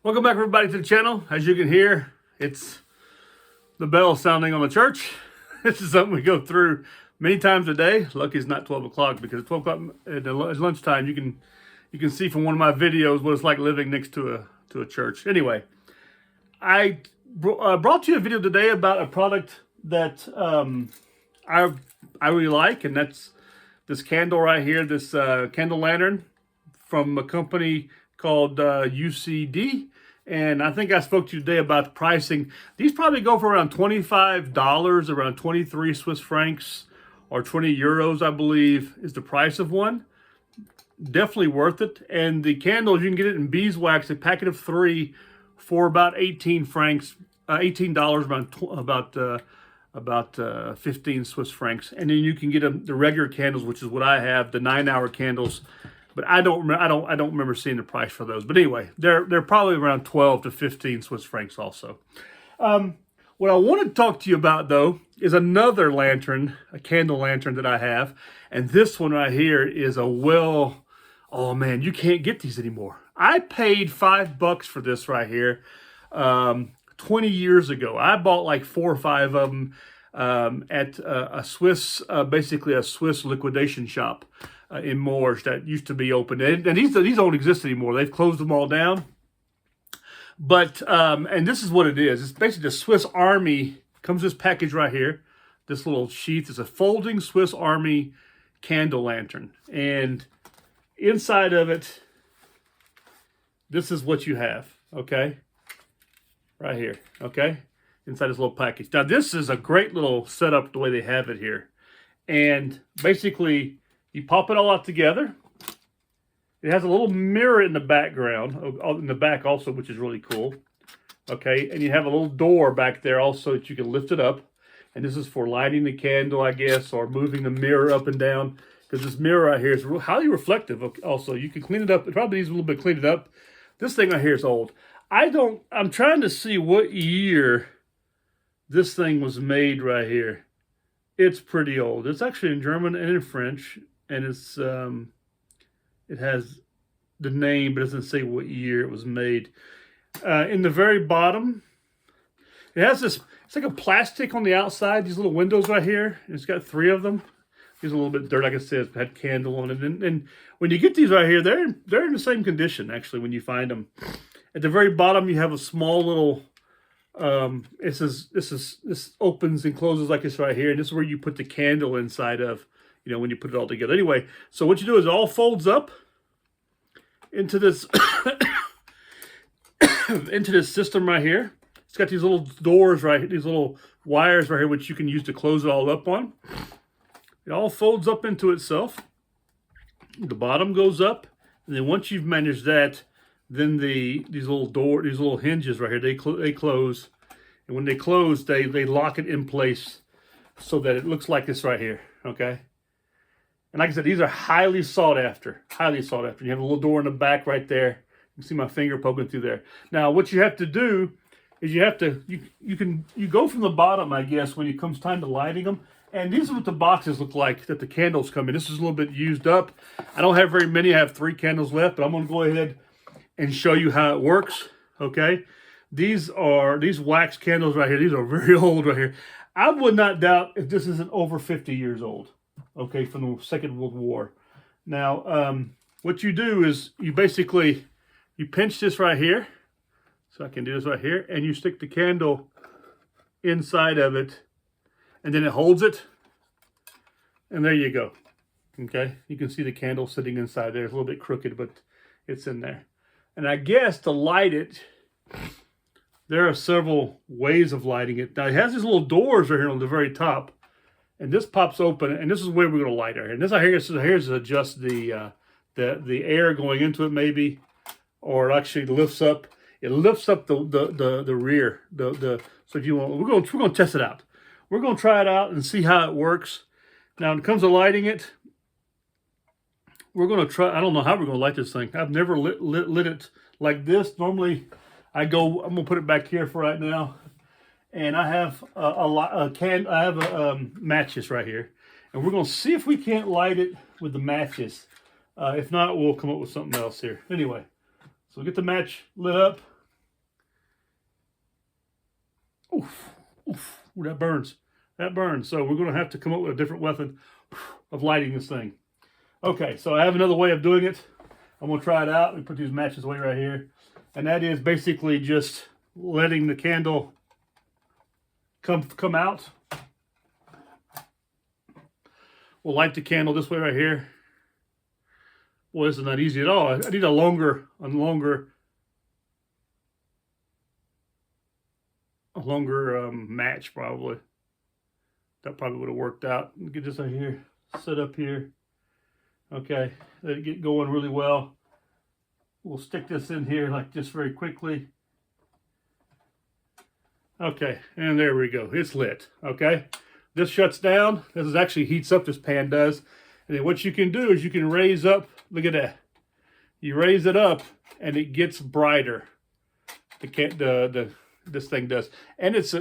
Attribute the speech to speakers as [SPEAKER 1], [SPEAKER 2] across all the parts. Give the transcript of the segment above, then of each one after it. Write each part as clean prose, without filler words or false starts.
[SPEAKER 1] Welcome back, everybody, to the channel. As you can hear, it's the bell sounding on the church. This is something we go through many times a day. Lucky it's not 12 o'clock, because at 12 o'clock at lunchtime, you can see from one of my videos what it's like living next to a church. Anyway, I brought you a video today about a product that I really like, and that's this candle right here, this candle lantern from a company called UCD. And I think I spoke to you today about the pricing. These probably go for around $25, around 23 Swiss francs or 20 euros, I believe, is the price of one. Definitely worth it. And the candles, you can get it in beeswax, a packet of 3 for about 18 francs, $18, about 15 Swiss francs. And then you can get the regular candles, which is what I have, the 9-hour candles. But I don't remember seeing the price for those. But anyway, they're probably around 12 to 15 Swiss francs also. What I want to talk to you about, though, is another lantern, a candle lantern that I have. And this one right here is oh man, you can't get these anymore. I paid $5 for this right here 20 years ago. I bought like 4 or 5 of them at a Swiss, basically a Swiss liquidation shop in Moors that used to be open. And these don't exist anymore. They've closed them all down. But, and this is what it is. It's basically the Swiss Army, comes this package right here. This little sheath is a folding Swiss Army candle lantern. And inside of it, this is what you have, okay? Right here, okay? Inside this little package. Now, this is a great little setup the way they have it here. And basically, you pop it all out together. It has a little mirror in the background, in the back also, which is really cool. Okay, and you have a little door back there also that you can lift it up. And this is for lighting the candle, I guess, or moving the mirror up and down. Because this mirror right here is highly reflective also. You can clean it up. It probably needs a little bit cleaned up. This thing right here is old. I'm trying to see what year this thing was made right here. It's pretty old. It's actually in German and in French. And it's it has the name, but it doesn't say what year it was made. In the very bottom, it has this, it's like a plastic on the outside, these little windows right here. And it's got 3 of them. These are a little bit dirt, like I said, it's had candle on it. And when you get these right here, they're in the same condition, actually, when you find them. At the very bottom, you have a small little, this opens and closes like this right here. And this is where you put the candle inside of, when you put it all together. Anyway, so what you do is it all folds up into this into this system right here. It's got these little doors right here, these little wires right here, which you can use to close it all up on. It all folds up into itself. The bottom goes up, and then once you've managed that, then these little hinges right here, they close, and when they close, they lock it in place so that it looks like this right here. Okay. And like I said, these are highly sought after, highly sought after. You have a little door in the back right there. You can see my finger poking through there. Now, what you have to do is you go from the bottom, I guess, when it comes time to lighting them. And these are what the boxes look like that the candles come in. This is a little bit used up. I don't have very many. I have 3 candles left, but I'm going to go ahead and show you how it works, okay? These wax candles right here. These are very old right here. I would not doubt if this isn't over 50 years old. Okay, from the Second World War. Now, what you do is you pinch this right here. So I can do this right here. And you stick the candle inside of it. And then it holds it. And there you go. Okay, you can see the candle sitting inside there. It's a little bit crooked, but it's in there. And I guess to light it, there are several ways of lighting it. Now, it has these little doors right here on the very top. And this pops open, and this is where we're going to light it. And this right here is to adjust the air going into it, maybe, or it actually lifts up. It lifts up the rear. So if you want, we're going to test it out. We're going to try it out and see how it works. Now, when it comes to lighting it, we're going to try. I don't know how we're going to light this thing. I've never lit it like this. Normally, I'm going to put it back here for right now. And I have matches right here, and we're going to see if we can't light it with the matches. If not, we'll come up with something else here. Anyway, so get the match lit up. Oof, oof, ooh, that burns. That burns. So we're going to have to come up with a different method of lighting this thing. Okay, so I have another way of doing it. I'm going to try it out. We put these matches away right here. And that is basically just letting the candle come out. We'll light the candle this way right here. Boy, this is not easy at all. I need a longer match probably. That probably would have worked out. Get this right here, set up here. Okay, let it get going really well. We'll stick this in here like this very quickly. Okay, and there we go. It's lit. Okay, this shuts down. This is actually heats up. This pan does. And then what you can do is you can raise up. Look at that. You raise it up, and it gets brighter. This thing does, and it's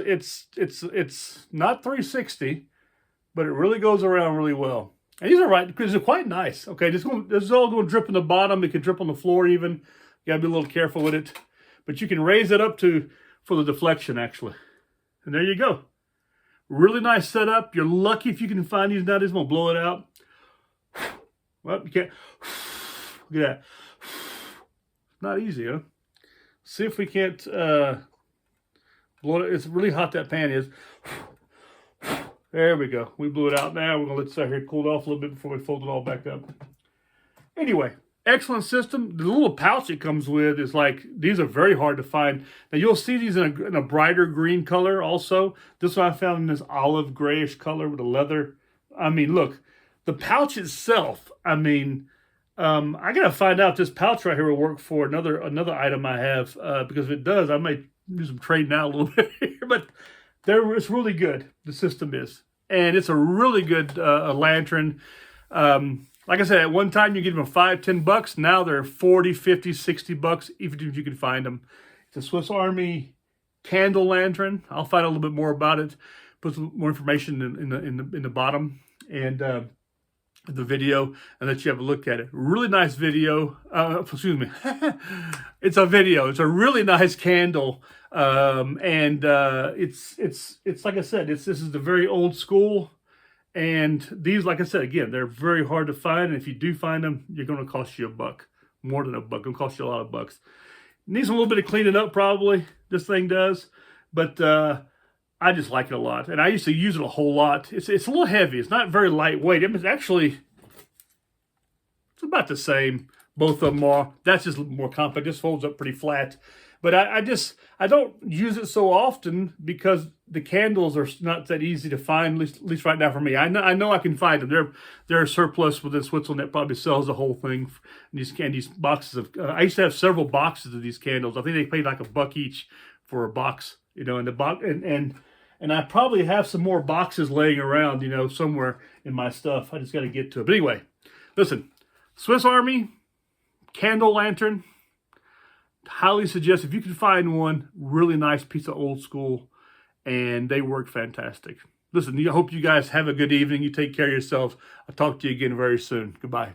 [SPEAKER 1] not 360, but it really goes around really well. And these are right because they're quite nice. Okay, this is all going to drip in the bottom. It can drip on the floor even. You gotta be a little careful with it, but you can raise it up for the deflection actually. And there you go. Really nice setup. You're lucky if you can find these nowadays. I'm gonna blow it out. Well, you can't. Look at that. Not easy, huh? See if we can't blow it. It's really hot, that pan is. There we go. We blew it out now. We're going to let it sit here cool off a little bit before we fold it all back up. Anyway, excellent system. The little pouch it comes with is like, these are very hard to find. Now, you'll see these in a brighter green color also. This one I found in this olive grayish color with a leather. I mean, look, the pouch itself, I mean, I got to find out if this pouch right here will work for another item I have, because if it does, I might do some trading out a little bit here, but it's really good. The system is, and it's a really good lantern. Like I said, at one time you get them $5-10. Now they're $40, $50, $60, even if you can find them. It's a Swiss Army candle lantern. I'll find out a little bit more about it. Put some more information in the bottom and the video, and let you have a look at it. Really nice video. Excuse me. It's a video. It's a really nice candle. It's like I said, this is the very old school, and these, like I said, again, they're very hard to find, and if you do find them, you're going to cost you $1, more than $1. It's going to cost you a lot of bucks. Needs a little bit of cleaning up probably, this thing does, but I just like it a lot, and I used to use it a whole lot. It's a little heavy. It's not very lightweight. It's actually, it's about the same. Both of them are. That's just more compact. This folds up pretty flat. But I don't use it so often because the candles are not that easy to find, at least right now for me. I know I can find them. They're a surplus within Switzerland that probably sells the whole thing. These boxes of, I used to have several boxes of these candles. I think they paid like $1 each for a box, you know, and the box, and I probably have some more boxes laying around, you know, somewhere in my stuff. I just got to get to it. But anyway, listen, Swiss Army candle lantern. Highly suggest if you can find one, really nice piece of old school, and they work fantastic. Listen, I hope you guys have a good evening. You take care of yourselves. I'll talk to you again very soon. Goodbye.